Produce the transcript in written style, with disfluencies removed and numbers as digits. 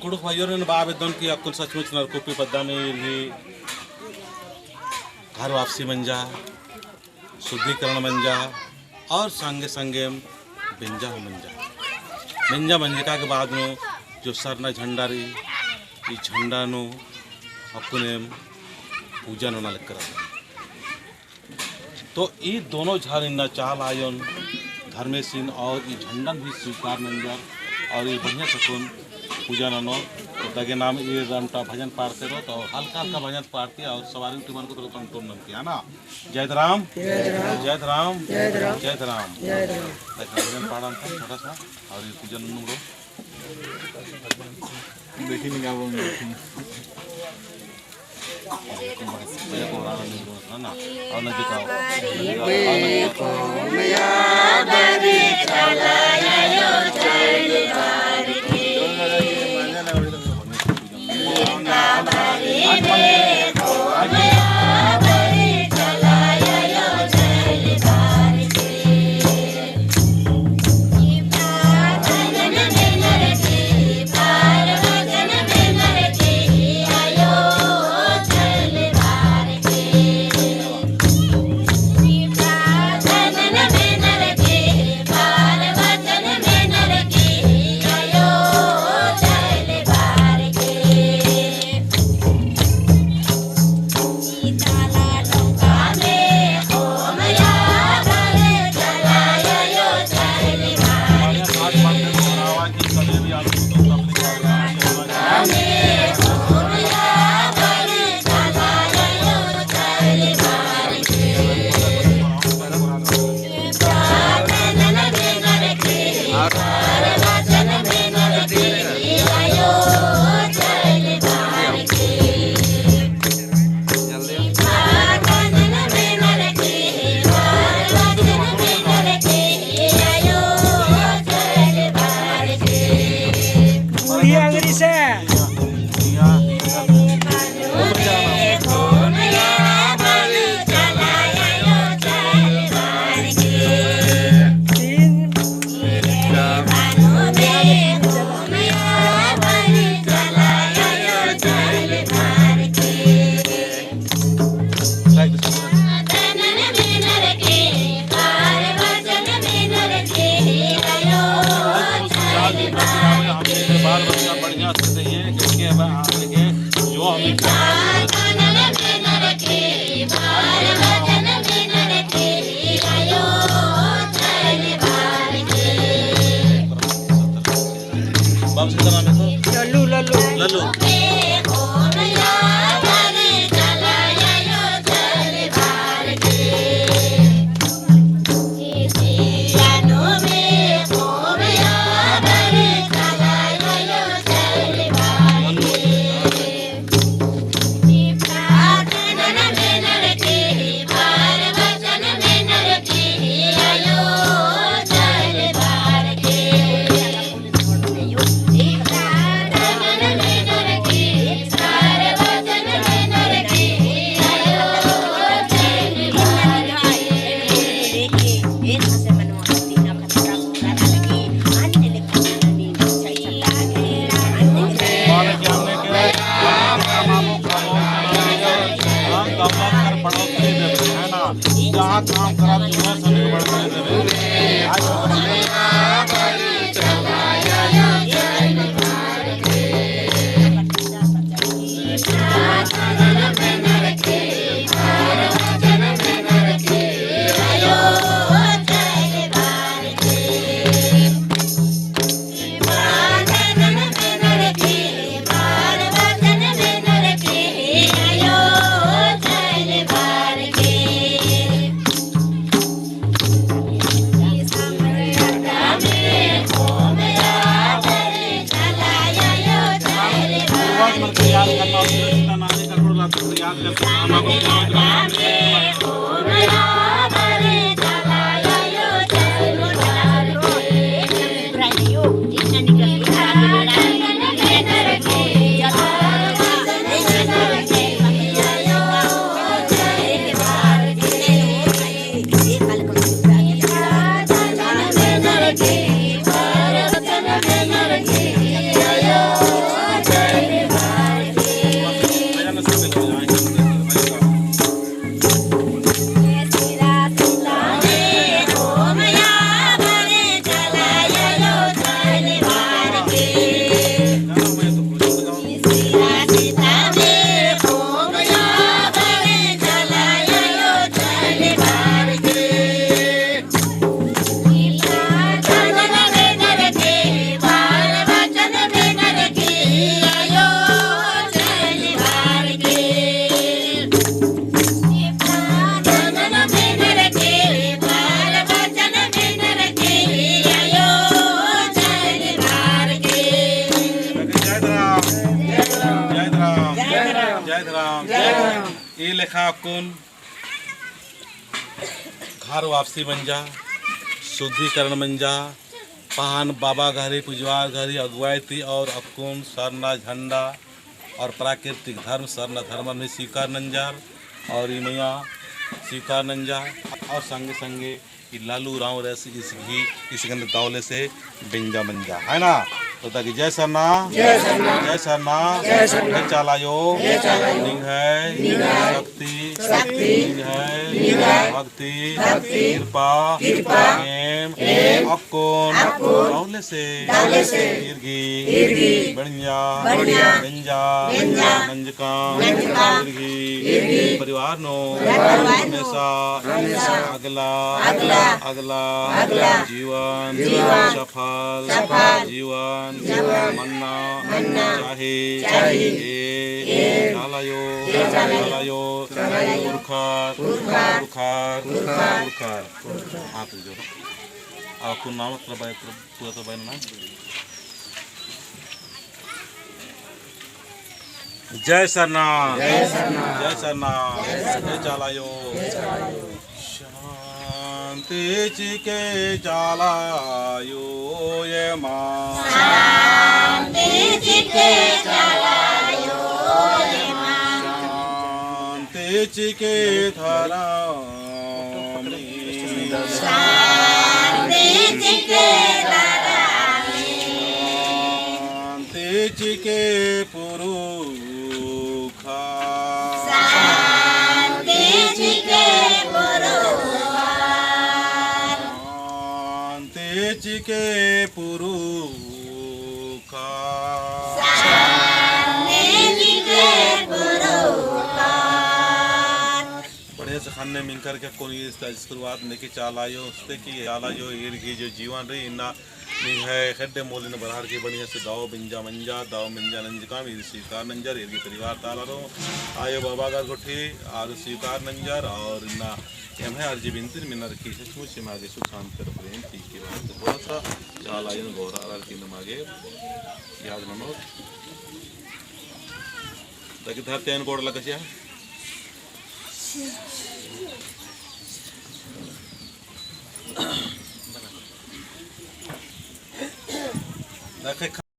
कुडुख भाइयों बाबेदन की अकुल सचमुच नरकुपी पद्दानी भी घर वापसी बन जा शुद्धिकरण बन जा और संगे संगे बिंजा मंजिका के बाद में जो सरना झंडा रही ये झंडा नो अपने पूजा न कर तो ये दोनों झार इन्ना चाल आयोन धर्मेसिन और ये झंडन भी स्वीकार नंजर और ये बढ़िया सकुन पूजा नो तो दगे नाम ये रमटा भजन पाड़ते रहो तो हल्का हल्का भजन पाड़ती और सवारी मन को तो कंट्रोल न किया ना। जय राम जय राम जय राम भजन पाड़ा था छोटा सा और ये पूजन नो देखी नहीं क्या बोल ना और न दिखाओ लल्लू लल्लू लल्लू काम करा ये लेखा कौन घर वापसी बन जा, शुद्धिकरण बन जा, पान बाबा घरी पुजवार घरी अगुवाई और अकुन सरना झंडा और प्राकृतिक धर्म सरना धर्म में स्वीकार नंजार और मैया स्वीकार नंजार और संगे संगे लालू राव रस इस घी इस गंद तौले से बिंजा मंजा है ना। तो ताकि जय सरना जय सरना जय चालायो निंग है शक्ति निंग है भक्ति कृपा प्रेम अकोन तौले से इर्गी बढ़िया बिंजा नंजका इर्गी परिवार नो हमेशा अगला जीवन सफल जीवन मन्ना चाहे चालायो पुरखार हाथ जो आपको नाम पूरा तो बैठना। जय सरना जय चालायो शांति चिके चालायो ये मां शांति चिके चालायो ये मां शांति चिके धरा शांति चिके धरा शांति चिके पुरुखा शांति चिके चिके पुरुखा बढ़िया से खाने मिलकर के कौन ये शुरुआत लेके चालायो उससे कि चालायो इर्गी जो जीवन रही इन्ना है खड्डे मोले ने बरहार के बढ़िया से दाव बिंजा नंजका मेरी स्वीकार नंजर इर्गी परिवार ताला रो आयो बाबा का गोठी और स्वीकार नंजर और इन्ना एम है अर्जी बिंतिर मिनर की सचमुच मागे सुख शांति प्रेम ठीक के बाद थोड़ा सा चालायन गौरा की नमागे याद नमो ताकि धरते गोड़ लगसिया देखे